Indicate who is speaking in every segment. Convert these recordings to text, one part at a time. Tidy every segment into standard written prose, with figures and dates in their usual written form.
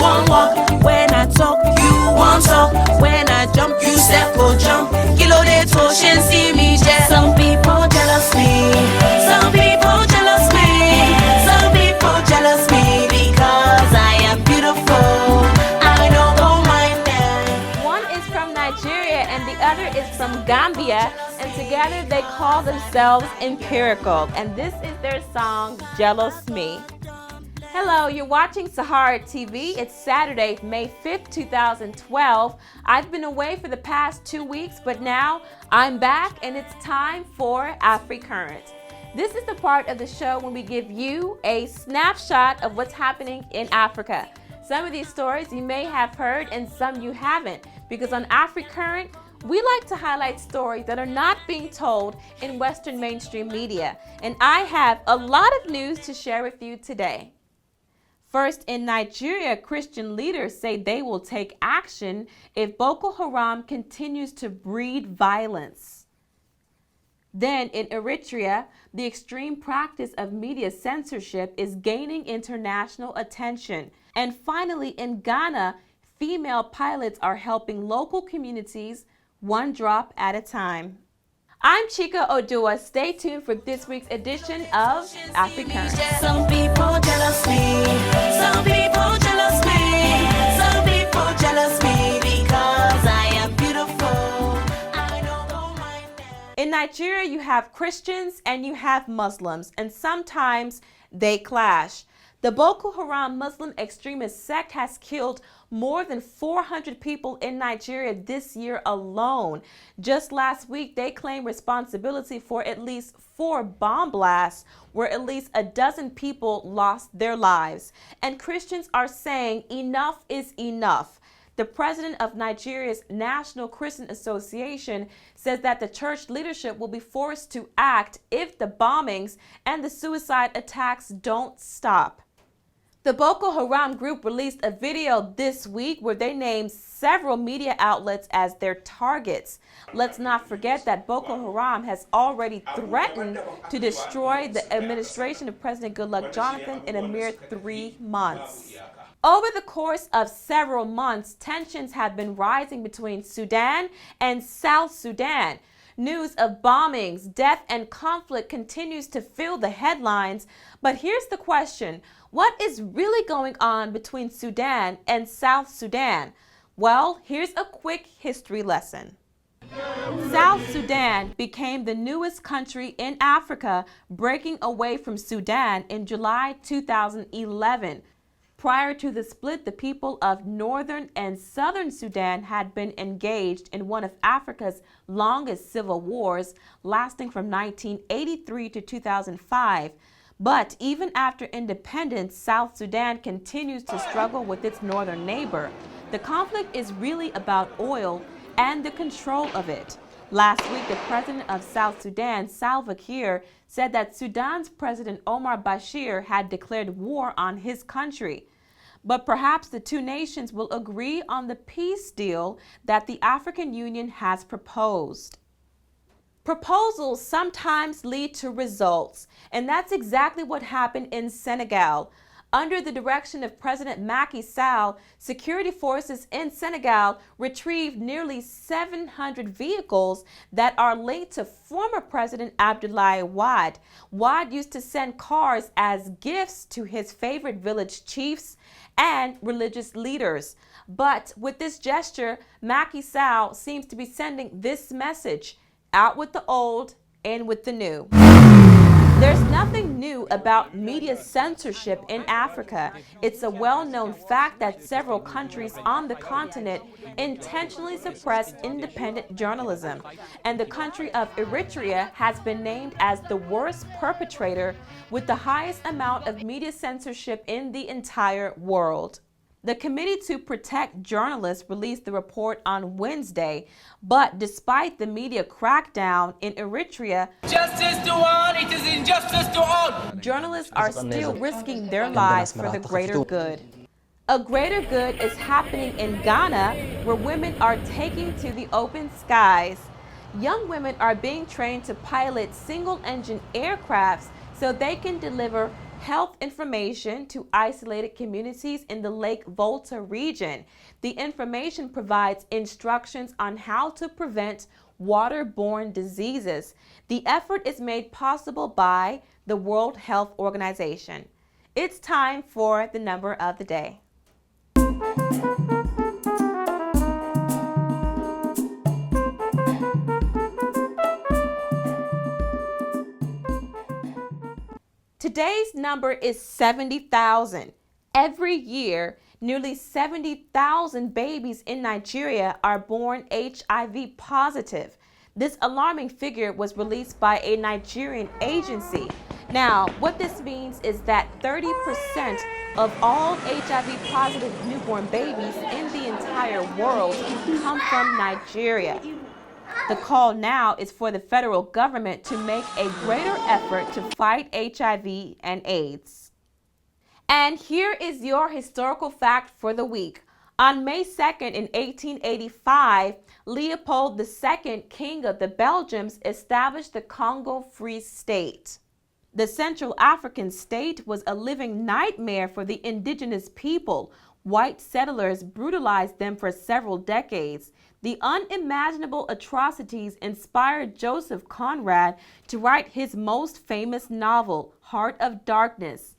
Speaker 1: won't walk. When I talk, you won't talk. When I jump, you step or jump. Kilo de toshin, see me jet. Some people jealous me. Some people jealous me. Some people jealous me because I am beautiful. I don't mind them.
Speaker 2: One is from Nigeria and the other is from Gambia, and together they call themselves Empirical, and this is their song, Jealous Me. Hello, you're watching Sahara TV. It's Saturday, May 5th, 2012. I've been away for the past 2 weeks, but now I'm back and it's time for AfriCurrent. This is the part of the show when we give you a snapshot of what's happening in Africa. Some of these stories you may have heard and some you haven't, because on AfriCurrent, we like to highlight stories that are not being told in Western mainstream media. And I have a lot of news to share with you today. First, in Nigeria, Christian leaders say they will take action if Boko Haram continues to breed violence. Then, in Eritrea, the extreme practice of media censorship is gaining international attention. And finally, in Ghana, female pilots are helping local communities one drop at a time. I'm Chika Oduah. Stay tuned for this week's edition of AfriCurrent.
Speaker 1: Some people jealous me. Some people jealous me. Some people jealous me because I am beautiful. I don't mind them.
Speaker 2: In Nigeria, you have Christians and you have Muslims, and sometimes they clash. The Boko Haram Muslim extremist sect has killed more than 400 people in Nigeria this year alone. Just last week, they claimed responsibility for at least 4 bomb blasts where at least a dozen people lost their lives. And Christians are saying enough is enough. The president of Nigeria's National Christian Association says that the church leadership will be forced to act if the bombings and the suicide attacks don't stop. The Boko Haram group released a video this week where they named several media outlets as their targets. Let's not forget that Boko Haram has already threatened to destroy the administration of President Goodluck Jonathan in a mere 3 months. Over the course of several months, tensions have been rising between Sudan and South Sudan. News of bombings, death, and conflict continues to fill the headlines. But here's the question. What is really going on between Sudan and South Sudan? Well, here's a quick history lesson. South Sudan became the newest country in Africa, breaking away from Sudan in July 2011. Prior to the split, the people of northern and southern Sudan had been engaged in one of Africa's longest civil wars, lasting from 1983 to 2005. But even after independence, South Sudan continues to struggle with its northern neighbor. The conflict is really about oil and the control of it. Last week, the president of South Sudan, Salva Kiir, said that Sudan's President Omar Bashir had declared war on his country. But perhaps the two nations will agree on the peace deal that the African Union has proposed. Proposals sometimes lead to results, and that's exactly what happened in Senegal. Under the direction of President Macky Sall, security forces in Senegal retrieved nearly 700 vehicles that are linked to former President Abdoulaye Wade. Wade used to send cars as gifts to his favorite village chiefs and religious leaders. But with this gesture, Macky Sall seems to be sending this message: out with the old, in with the new. There's nothing new about media censorship in Africa. It's a well-known fact that several countries on the continent intentionally suppress independent journalism. And the country of Eritrea has been named as the worst perpetrator with the highest amount of media censorship in the entire world. The Committee to Protect Journalists released the report on Wednesday, but despite the media crackdown in Eritrea,
Speaker 3: justice to all, it is injustice to all.
Speaker 2: Journalists are still risking their lives for the greater good. A greater good is happening in Ghana, where women are taking to the open skies. Young women are being trained to pilot single-engine aircrafts so they can deliver health information to isolated communities in the Lake Volta region. The information provides instructions on how to prevent waterborne diseases. The effort is made possible by the World Health Organization. It's time for the number of the day. Today's number is 70,000. Every year, nearly 70,000 babies in Nigeria are born HIV positive. This alarming figure was released by a Nigerian agency. Now, what this means is that 30% of all HIV positive newborn babies in the entire world come from Nigeria. The call now is for the federal government to make a greater effort to fight HIV and AIDS. And here is your historical fact for the week. On May 2nd in 1885, Leopold II, King of the Belgians, established the Congo Free State. The Central African state was a living nightmare for the indigenous people. White settlers brutalized them for several decades. The unimaginable atrocities inspired Joseph Conrad to write his most famous novel, Heart of Darkness.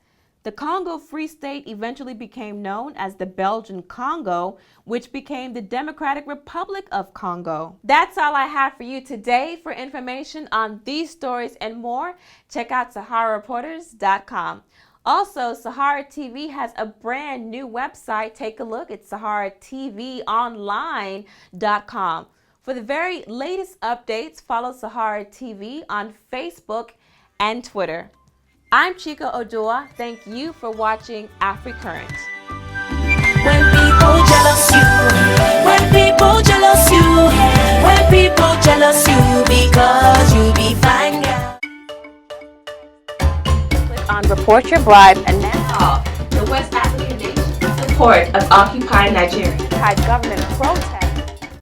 Speaker 2: The Congo Free State eventually became known as the Belgian Congo, which became the Democratic Republic of Congo. That's all I have for you today. For information on these stories and more, check out SaharaReporters.com. Also, Sahara TV has a brand new website. Take a look at SaharaTVOnline.com. For the very latest updates, follow Sahara TV on Facebook and Twitter. I'm Chika Oduah. Thank you for watching AfriCurrent.
Speaker 1: When people jealous you, when people jealous you, when people jealous you because you be fine girl.
Speaker 2: Click on Report Your Bribe and now the West African nation support of occupied Nigeria. Government protest.